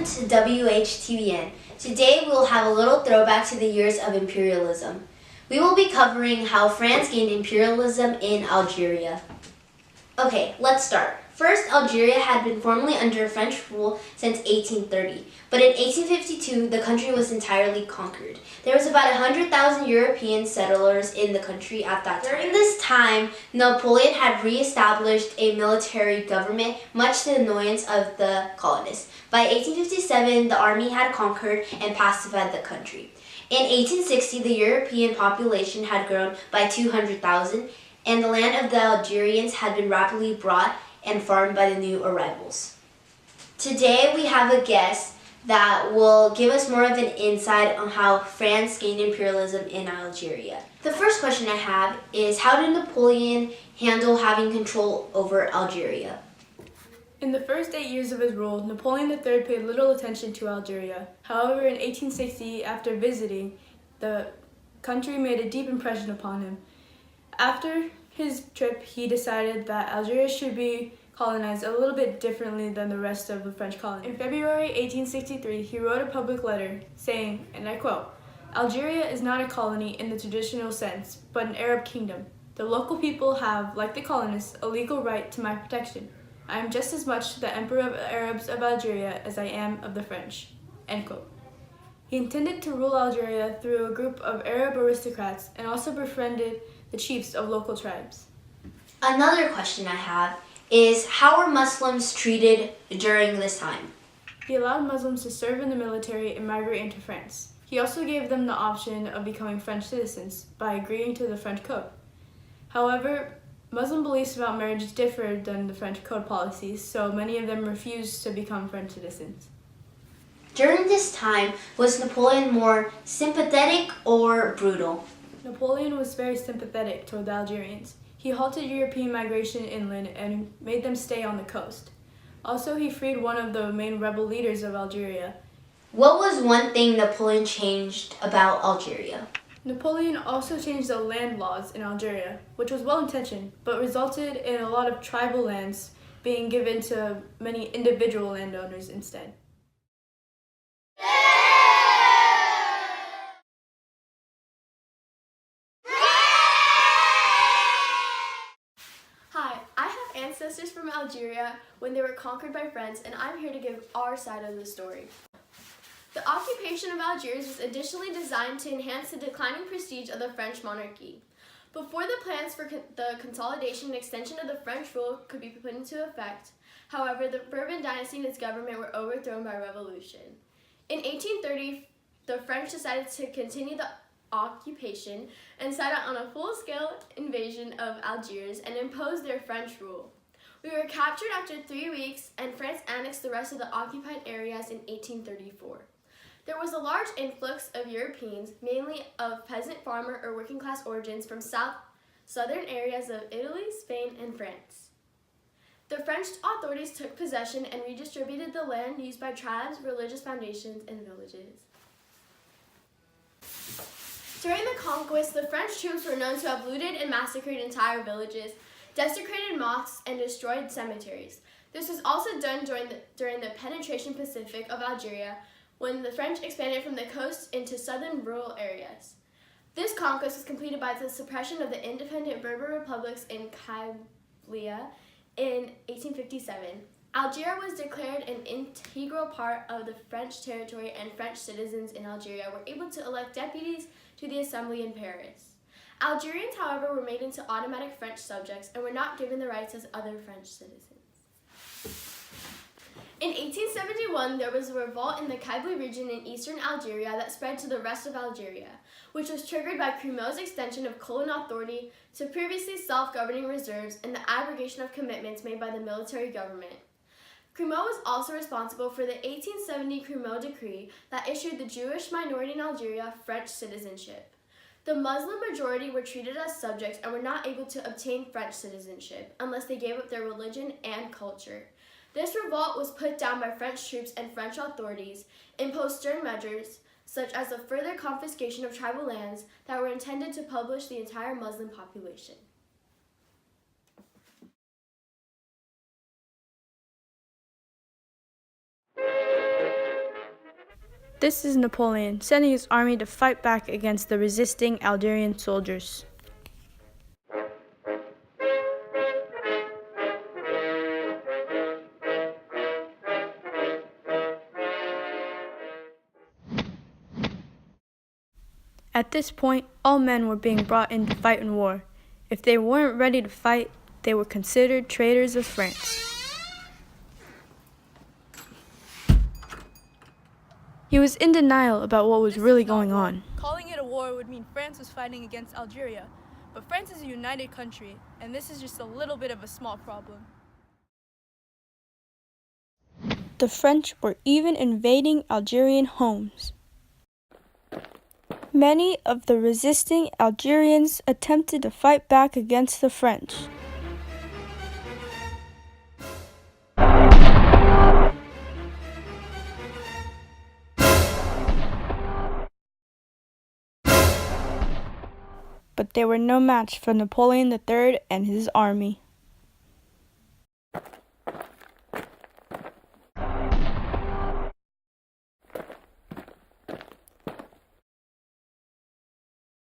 to WHTVN. Today we'll have a little throwback to the years of imperialism. We will be covering how France gained imperialism in Algeria. Okay, let's start. First, Algeria had been formally under French rule since 1830, but in 1852 the country was entirely conquered. There was about 100,000 European settlers in the country at that time. During this time, Napoleon had re-established a military government, much to the annoyance of the colonists. By 1857, the army had conquered and pacified the country. In 1860, the European population had grown by 200,000, and the land of the Algerians had been rapidly brought and farmed by the new arrivals. Today we have a guest that will give us more of an insight on how France gained imperialism in Algeria. The first question I have is, how did Napoleon handle having control over Algeria? In the first 8 years of his rule, Napoleon III paid little attention to Algeria. However, in 1860, after visiting, the country made a deep impression upon him. After his trip, he decided that Algeria should be colonized a little bit differently than the rest of the French colony. In February 1863, he wrote a public letter saying, and I quote, "Algeria is not a colony in the traditional sense, but an Arab kingdom. The local people have, like the colonists, a legal right to my protection. I am just as much the Emperor of the Arabs of Algeria as I am of the French." End quote. He intended to rule Algeria through a group of Arab aristocrats and also befriended the chiefs of local tribes. Another question I have is, how were Muslims treated during this time? He allowed Muslims to serve in the military and migrate into France. He also gave them the option of becoming French citizens by agreeing to the French code. However, Muslim beliefs about marriage differed than the French code policies, so many of them refused to become French citizens. During this time, was Napoleon more sympathetic or brutal? Napoleon was very sympathetic toward the Algerians. He halted European migration inland and made them stay on the coast. Also, he freed one of the main rebel leaders of Algeria. What was one thing Napoleon changed about Algeria? Napoleon also changed the land laws in Algeria, which was well-intentioned, but resulted in a lot of tribal lands being given to many individual landowners instead. Hi, I have ancestors from Algeria when they were conquered by France, and I'm here to give our side of the story. The occupation of Algiers was additionally designed to enhance the declining prestige of the French monarchy. Before the plans for the consolidation and extension of the French rule could be put into effect, however, the Bourbon dynasty and its government were overthrown by revolution. In 1830, the French decided to continue the occupation and set out on a full-scale invasion of Algiers and imposed their French rule. We were captured after 3 weeks, and France annexed the rest of the occupied areas in 1834. There was a large influx of Europeans, mainly of peasant farmer or working class origins from southern areas of Italy, Spain, and France. The French authorities took possession and redistributed the land used by tribes, religious foundations, and villages. During the conquest, the French troops were known to have looted and massacred entire villages, desecrated mosques, and destroyed cemeteries. This was also done during the penetration Pacific of Algeria, when the French expanded from the coast into southern rural areas. This conquest was completed by the suppression of the independent Berber republics in Kabylia in 1857. Algeria was declared an integral part of the French territory, and French citizens in Algeria were able to elect deputies to the Assembly in Paris. Algerians, however, were made into automatic French subjects and were not given the rights as other French citizens. In 1871, there was a revolt in the Kabylie region in eastern Algeria that spread to the rest of Algeria, which was triggered by Crémeau's extension of colonial authority to previously self-governing reserves and the abrogation of commitments made by the military government. Crémeau was also responsible for the 1870 Crémeau Decree that issued the Jewish minority in Algeria French citizenship. The Muslim majority were treated as subjects and were not able to obtain French citizenship unless they gave up their religion and culture. This revolt was put down by French troops, and French authorities imposed stern measures, such as the further confiscation of tribal lands that were intended to publish the entire Muslim population. This is Napoleon sending his army to fight back against the resisting Algerian soldiers. At this point, all men were being brought in to fight in war. If they weren't ready to fight, they were considered traitors of France. He was in denial about what was really going on. Calling it a war would mean France was fighting against Algeria, but France is a united country, and this is just a little bit of a small problem. The French were even invading Algerian homes. Many of the resisting Algerians attempted to fight back against the French. But they were no match for Napoleon III and his army.